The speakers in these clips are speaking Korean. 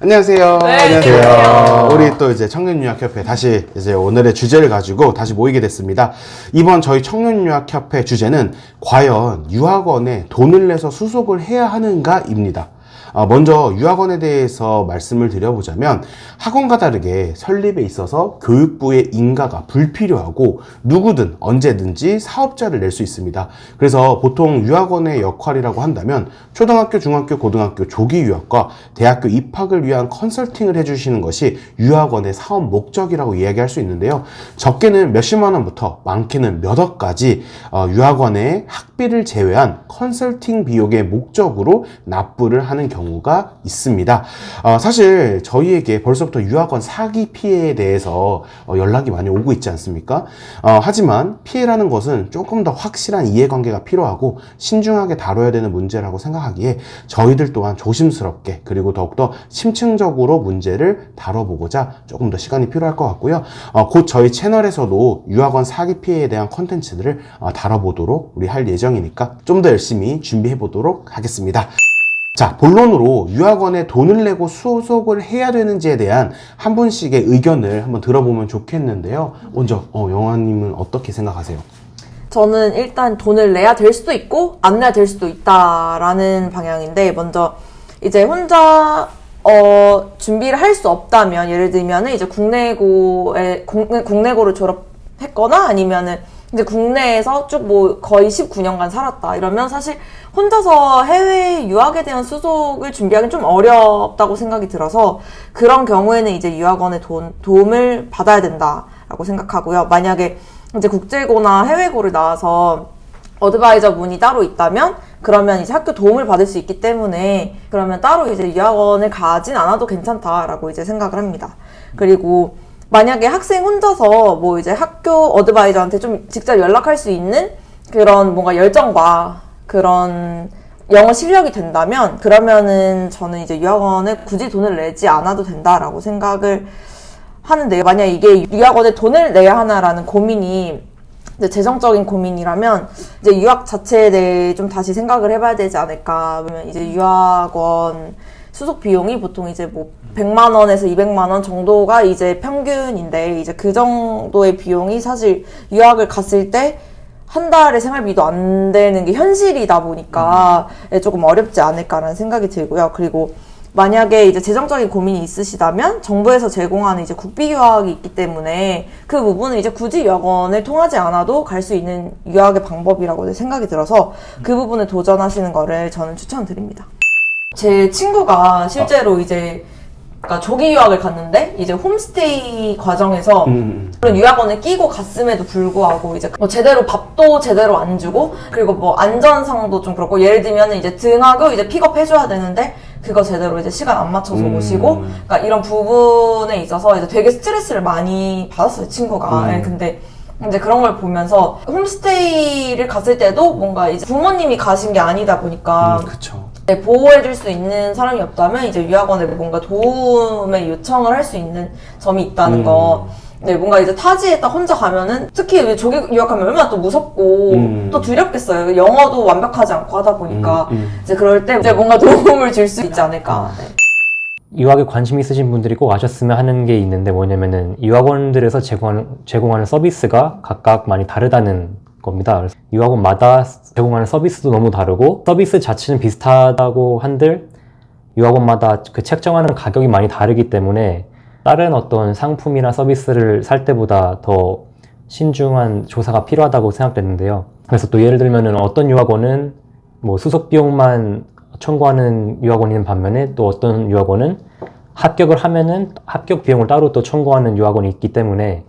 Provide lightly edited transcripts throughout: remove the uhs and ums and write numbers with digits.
안녕하세요. 네, 안녕하세요. 우리 또 이제 청년유학협회 다시 이제 오늘의 주제를 가지고 다시 모이게 됐습니다. 이번 저희 청년유학협회 주제는 과연 유학원에 돈을 내서 수속을 해야 하는가입니다. 먼저 유학원에 대해서 말씀을 드려보자면 학원과 다르게 설립에 있어서 교육부의 인가가 불필요하고 누구든 언제든지 사업자를 낼 수 있습니다. 그래서 보통 유학원의 역할이라고 한다면 초등학교, 중학교, 고등학교 조기 유학과 대학교 입학을 위한 컨설팅을 해주시는 것이 유학원의 사업 목적이라고 이야기할 수 있는데요. 적게는 몇십만 원부터 많게는 몇 억까지 유학원의 학비를 제외한 컨설팅 비용의 목적으로 납부를 하는 경우가 있습니다. 사실 저희에게 벌써부터 유학원 사기 피해에 대해서 연락이 많이 오고 있지 않습니까? 하지만 피해라는 것은 조금 더 확실한 이해관계가 필요하고 신중하게 다뤄야 되는 문제라고 생각하기에 저희들 또한 조심스럽게 그리고 더욱더 심층적으로 문제를 다뤄보고자 조금 더 시간이 필요할 것 같고요. 곧 저희 채널에서도 유학원 사기 피해에 대한 콘텐츠들을 다뤄보도록 우리 할 예정이니까 좀 더 열심히 준비해 보도록 하겠습니다. 자, 본론으로 유학원에 돈을 내고 수속을 해야 되는지에 대한 한 분씩의 의견을 한번 들어보면 좋겠는데요. 먼저 영화님은 어떻게 생각하세요? 저는 일단 돈을 내야 될 수도 있고 안 내야 될 수도 있다라는 방향인데, 먼저 이제 혼자 준비를 할 수 없다면, 예를 들면은 이제 국내고를 졸업했거나 아니면은 이제 국내에서 쭉 뭐 거의 19년간 살았다 이러면 사실 혼자서 해외 유학에 대한 수속을 준비하기는 좀 어렵다고 생각이 들어서, 그런 경우에는 이제 유학원의 도움을 받아야 된다라고 생각하고요. 만약에 이제 국제고나 해외고를 나와서 어드바이저 분이 따로 있다면 그러면 이제 학교 도움을 받을 수 있기 때문에 그러면 따로 이제 유학원을 가진 않아도 괜찮다라고 이제 생각을 합니다. 그리고 만약에 학생 혼자서 뭐 이제 학교 어드바이저한테 좀 직접 연락할 수 있는 그런 뭔가 열정과 그런 영어 실력이 된다면, 그러면은 저는 이제 유학원에 굳이 돈을 내지 않아도 된다라고 생각을 하는데요. 만약 이게 유학원에 돈을 내야 하나라는 고민이 이제 재정적인 고민이라면 이제 유학 자체에 대해 좀 다시 생각을 해봐야 되지 않을까. 그러면 이제 유학원 수속 비용이 보통 이제 뭐 100만 원에서 200만 원 정도가 이제 평균인데, 이제 그 정도의 비용이 사실 유학을 갔을 때 한 달의 생활비도 안 되는 게 현실이다 보니까 조금 어렵지 않을까라는 생각이 들고요. 그리고 만약에 이제 재정적인 고민이 있으시다면 정부에서 제공하는 이제 국비 유학이 있기 때문에 그 부분은 이제 굳이 유학원을 통하지 않아도 갈 수 있는 유학의 방법이라고 생각이 들어서 그 부분을 도전하시는 거를 저는 추천드립니다. 제 친구가 실제로 이제 그러니까 조기 유학을 갔는데 이제 홈스테이 과정에서 그런 유학원을 끼고 갔음에도 불구하고 이제 뭐 제대로 밥도 제대로 안 주고, 그리고 뭐 안전상도 좀 그렇고, 예를 들면 이제 등하교 이제 픽업 해줘야 되는데 그거 제대로 이제 시간 안 맞춰서 오시고, 그러니까 이런 부분에 있어서 이제 되게 스트레스를 많이 받았어요, 친구가. 네, 근데 이제 그런 걸 보면서 홈스테이를 갔을 때도 뭔가 이제 부모님이 가신 게 아니다 보니까 그쵸. 네, 보호해줄 수 있는 사람이 없다면 이제 유학원에 뭔가 도움의 요청을 할 수 있는 점이 있다는 거. 네, 뭔가 이제 타지에 딱 혼자 가면은, 특히 조기 유학하면 얼마나 또 무섭고 또 두렵겠어요. 영어도 완벽하지 않고 하다 보니까 이제 그럴 때 이제 뭔가 도움을 줄 수 있지 않을까. 네. 유학에 관심 있으신 분들이 꼭 아셨으면 하는 게 있는데, 뭐냐면은 유학원들에서 제공하는 서비스가 각각 많이 다르다는 겁니다. 그래서 유학원마다 제공하는 서비스도 너무 다르고, 서비스 자체는 비슷하다고 한들 유학원마다 그 책정하는 가격이 많이 다르기 때문에 다른 어떤 상품이나 서비스를 살 때보다 더 신중한 조사가 필요하다고 생각되는데요. 그래서 또 예를 들면은 어떤 유학원은 뭐 수속 비용만 청구하는 유학원이 있는 반면에 또 어떤 유학원은 합격을 하면은 합격 비용을 따로 또 청구하는 유학원이 있기 때문에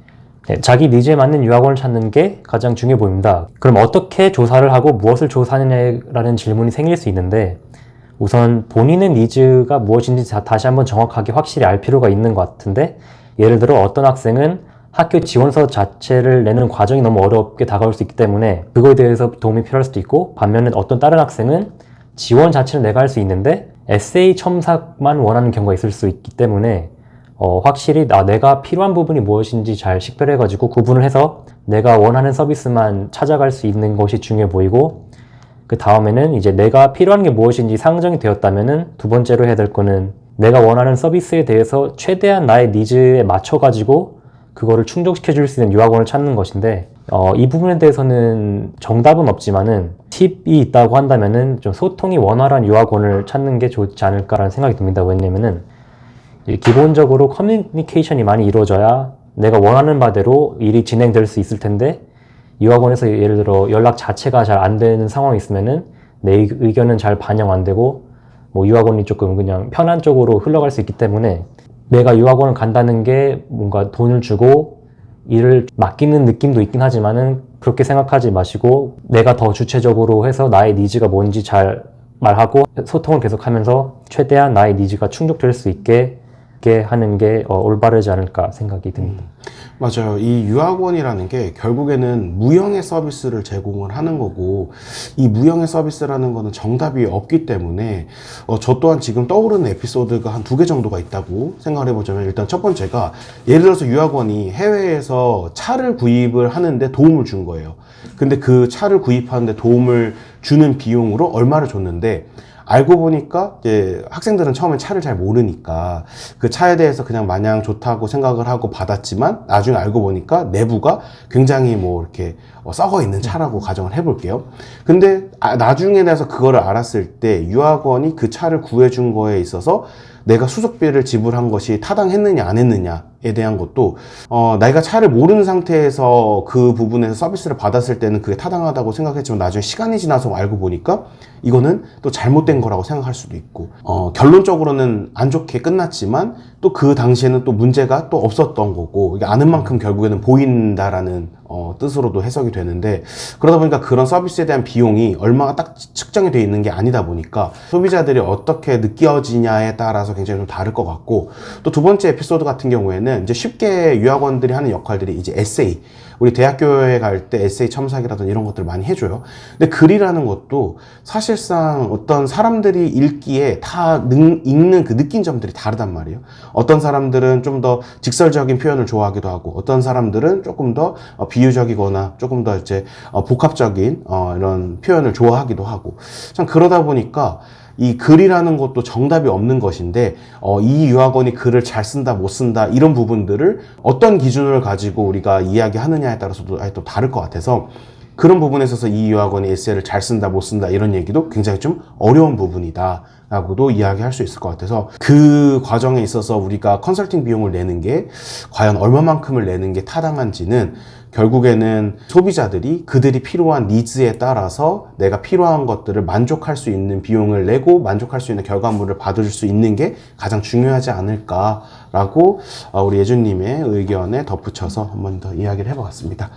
자기 니즈에 맞는 유학원을 찾는 게 가장 중요해 보입니다. 그럼 어떻게 조사를 하고 무엇을 조사하느냐라는 질문이 생길 수 있는데, 우선 본인의 니즈가 무엇인지 다시 한번 정확하게 확실히 알 필요가 있는 것 같은데, 예를 들어 어떤 학생은 학교 지원서 자체를 내는 과정이 너무 어렵게 다가올 수 있기 때문에 그거에 대해서 도움이 필요할 수도 있고, 반면에 어떤 다른 학생은 지원 자체는 내가 할 수 있는데 에세이 첨삭만 원하는 경우가 있을 수 있기 때문에 확실히 내가 필요한 부분이 무엇인지 잘 식별해가지고 구분을 해서 내가 원하는 서비스만 찾아갈 수 있는 것이 중요해 보이고, 그 다음에는 이제 내가 필요한 게 무엇인지 상정이 되었다면은 두 번째로 해야 될 거는 내가 원하는 서비스에 대해서 최대한 나의 니즈에 맞춰가지고 그거를 충족시켜 줄 수 있는 유학원을 찾는 것인데 이 부분에 대해서는 정답은 없지만은 팁이 있다고 한다면은 좀 소통이 원활한 유학원을 찾는 게 좋지 않을까라는 생각이 듭니다. 왜냐면은 기본적으로 커뮤니케이션이 많이 이루어져야 내가 원하는 바대로 일이 진행될 수 있을 텐데 유학원에서 예를 들어 연락 자체가 잘 안 되는 상황이 있으면은 내 의견은 잘 반영 안 되고 뭐 유학원이 조금 그냥 편한 쪽으로 흘러갈 수 있기 때문에 내가 유학원을 간다는 게 뭔가 돈을 주고 일을 맡기는 느낌도 있긴 하지만은 그렇게 생각하지 마시고 내가 더 주체적으로 해서 나의 니즈가 뭔지 잘 말하고 소통을 계속하면서 최대한 나의 니즈가 충족될 수 있게 하는 게 올바르지 않을까 생각이 듭니다. 맞아요. 이 유학원이라는 게 결국에는 무형의 서비스를 제공을 하는 거고 이 무형의 서비스라는 거는 정답이 없기 때문에 저 또한 지금 떠오르는 에피소드가 한 2개 정도가 있다고 생각을 해보자면 일단 첫 번째가 예를 들어서 유학원이 해외에서 차를 구입을 하는데 도움을 준 거예요. 근데 그 차를 구입하는데 도움을 주는 비용으로 얼마를 줬는데 알고 보니까 이제 학생들은 처음에 차를 잘 모르니까 그 차에 대해서 그냥 마냥 좋다고 생각을 하고 받았지만 나중에 알고 보니까 내부가 굉장히 뭐 이렇게 썩어 있는 차라고 가정을 해볼게요. 근데 나중에 대해서 그거를 알았을 때 유학원이 그 차를 구해준 거에 있어서 내가 수속비를 지불한 것이 타당했느냐 안 했느냐에 대한 것도 내가 차를 모르는 상태에서 그 부분에서 서비스를 받았을 때는 그게 타당하다고 생각했지만 나중에 시간이 지나서 알고 보니까 이거는 또 잘못된 거라고 생각할 수도 있고 결론적으로는 안 좋게 끝났지만 또 그 당시에는 또 문제가 또 없었던 거고 이게 아는 만큼 결국에는 보인다라는 뜻으로도 해석이 되는데 그러다 보니까 그런 서비스에 대한 비용이 얼마가 딱 측정이 되어 있는 게 아니다 보니까 소비자들이 어떻게 느껴지냐에 따라서 굉장히 좀 다를 것 같고 또 두 번째 에피소드 같은 경우에는 이제 쉽게 유학원들이 하는 역할들이 이제 에세이 우리 대학교에 갈 때 에세이 첨삭이라든지 이런 것들을 많이 해줘요. 근데 글이라는 것도 사실상 어떤 사람들이 읽기에 다 읽는 그 느낀 점들이 다르단 말이에요. 어떤 사람들은 좀 더 직설적인 표현을 좋아하기도 하고 어떤 사람들은 조금 더 비유적이거나 조금 더 이제 복합적인 이런 표현을 좋아하기도 하고 참 그러다 보니까 이 글이라는 것도 정답이 없는 것인데 이 유학원이 글을 잘 쓴다 못 쓴다 이런 부분들을 어떤 기준을 가지고 우리가 이야기하느냐에 따라서도 아예 또 다를 것 같아서 그런 부분에 있어서 이 유학원이 에세이를 잘 쓴다 못 쓴다 이런 얘기도 굉장히 좀 어려운 부분이다 라고도 이야기할 수 있을 것 같아서 그 과정에 있어서 우리가 컨설팅 비용을 내는 게 과연 얼마만큼을 내는 게 타당한지는 결국에는 소비자들이 그들이 필요한 니즈에 따라서 내가 필요한 것들을 만족할 수 있는 비용을 내고 만족할 수 있는 결과물을 받을 수 있는 게 가장 중요하지 않을까라고 우리 예준님의 의견에 덧붙여서 한 번 더 이야기를 해보았습니다.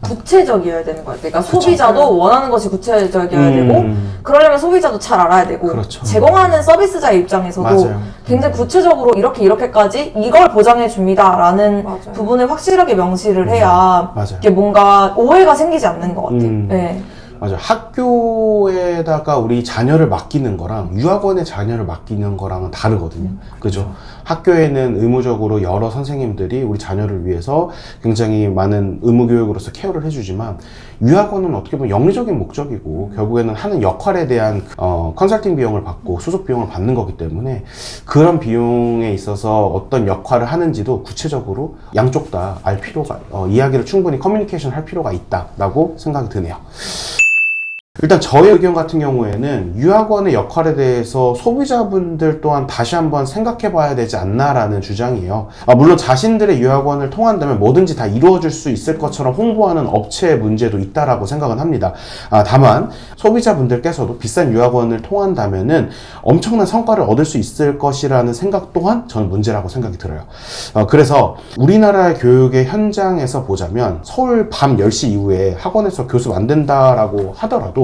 구체적이어야 되는 것 같아요. 그러니까 소비자도 원하는 것이 구체적이어야 되고 그러려면 소비자도 잘 알아야 되고 그렇죠. 제공하는 서비스자의 입장에서도 맞아요. 굉장히 구체적으로 이렇게까지 이걸 보장해 줍니다 라는 맞아요. 부분을 확실하게 명시를 해야 맞아요. 이게 뭔가 오해가 생기지 않는 것 같아요. 네. 맞아. 학교에다가 우리 자녀를 맡기는 거랑 유학원에 자녀를 맡기는 거랑은 다르거든요. 그죠? 학교에는 의무적으로 여러 선생님들이 우리 자녀를 위해서 굉장히 많은 의무교육으로서 케어를 해주지만 유학원은 어떻게 보면 영리적인 목적이고 결국에는 하는 역할에 대한 컨설팅 비용을 받고 수속 비용을 받는 거기 때문에 그런 비용에 있어서 어떤 역할을 하는지도 구체적으로 양쪽 다 알 필요가 이야기를 충분히 커뮤니케이션 할 필요가 있다라고 생각이 드네요. 일단 저의 의견 같은 경우에는 유학원의 역할에 대해서 소비자분들 또한 다시 한번 생각해 봐야 되지 않나라는 주장이에요. 물론 자신들의 유학원을 통한다면 뭐든지 다 이루어질 수 있을 것처럼 홍보하는 업체의 문제도 있다라고 생각은 합니다. 다만 소비자분들께서도 비싼 유학원을 통한다면은 엄청난 성과를 얻을 수 있을 것이라는 생각 또한 저는 문제라고 생각이 들어요. 그래서 우리나라의 교육의 현장에서 보자면 서울 밤 10시 이후에 학원에서 교습 안 된다라고 하더라도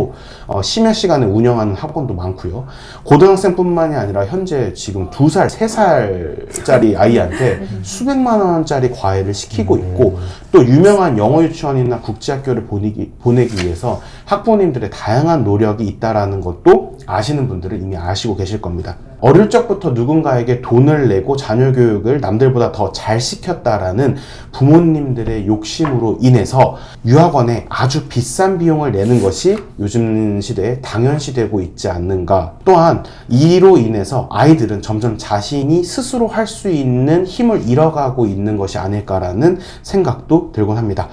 심야 시간에 운영하는 학원도 많고요. 고등학생뿐만이 아니라 현재 지금 2살, 3살짜리 아이한테 수백만 원짜리 과외를 시키고 있고 또 유명한 영어 유치원이나 국제학교를 보내기 위해서 학부모님들의 다양한 노력이 있다라는 것도 아시는 분들은 이미 아시고 계실 겁니다. 어릴 적부터 누군가에게 돈을 내고 자녀 교육을 남들보다 더 잘 시켰다라는 부모님들의 욕심으로 인해서 유학원에 아주 비싼 비용을 내는 것이 요즘 시대에 당연시되고 있지 않는가. 또한 이로 인해서 아이들은 점점 자신이 스스로 할 수 있는 힘을 잃어가고 있는 것이 아닐까라는 생각도 들곤 합니다.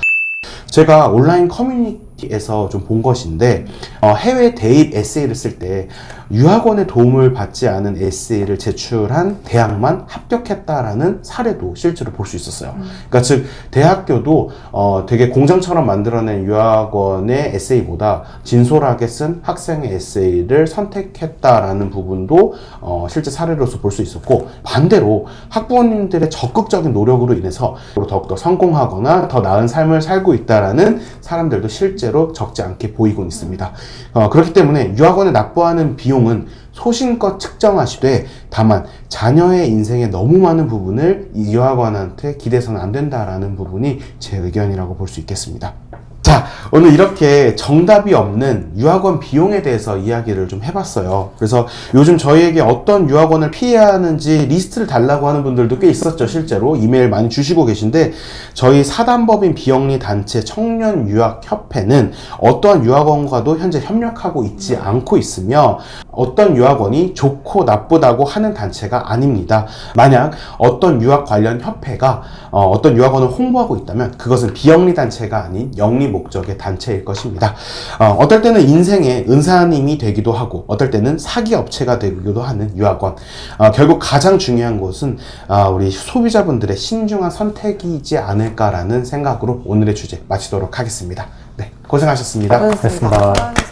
제가 온라인 커뮤니티에서 좀 본 것인데 해외 대입 에세이를 쓸 때 유학원의 도움을 받지 않은 에세이를 제출한 대학만 합격했다라는 사례도 실제로 볼 수 있었어요. 그러니까 즉 대학교도 되게 공장처럼 만들어낸 유학원의 에세이보다 진솔하게 쓴 학생의 에세이를 선택했다라는 부분도 실제 사례로서 볼 수 있었고, 반대로 학부모님들의 적극적인 노력으로 인해서 더욱더 성공하거나 더 나은 삶을 살고 있다라는 사람들도 실제로 적지 않게 보이곤 있습니다. 그렇기 때문에 유학원에 납부하는 비용은 소신껏 측정하시되, 다만 자녀의 인생에 너무 많은 부분을 이 유학원한테 기대서는 안 된다라는 부분이 제 의견이라고 볼 수 있겠습니다. 자, 오늘 이렇게 정답이 없는 유학원 비용에 대해서 이야기를 좀 해봤어요. 그래서 요즘 저희에게 어떤 유학원을 피해야 하는지 리스트를 달라고 하는 분들도 꽤 있었죠. 실제로 이메일 많이 주시고 계신데, 저희 사단법인 비영리 단체 청년유학협회는 어떠한 유학원과도 현재 협력하고 있지 않고 있으며, 어떤 유학원이 좋고 나쁘다고 하는 단체가 아닙니다. 만약 어떤 유학 관련 협회가 어떤 유학원을 홍보하고 있다면 그것은 비영리 단체가 아닌 영리 목적의 단체일 것입니다. 어떨 때는 인생의 은사님이 되기도 하고, 어떨 때는 사기 업체가 되기도 하는 유학원. 결국 가장 중요한 것은 우리 소비자분들의 신중한 선택이지 않을까라는 생각으로 오늘의 주제 마치도록 하겠습니다. 네, 고생하셨습니다. 고맙습니다.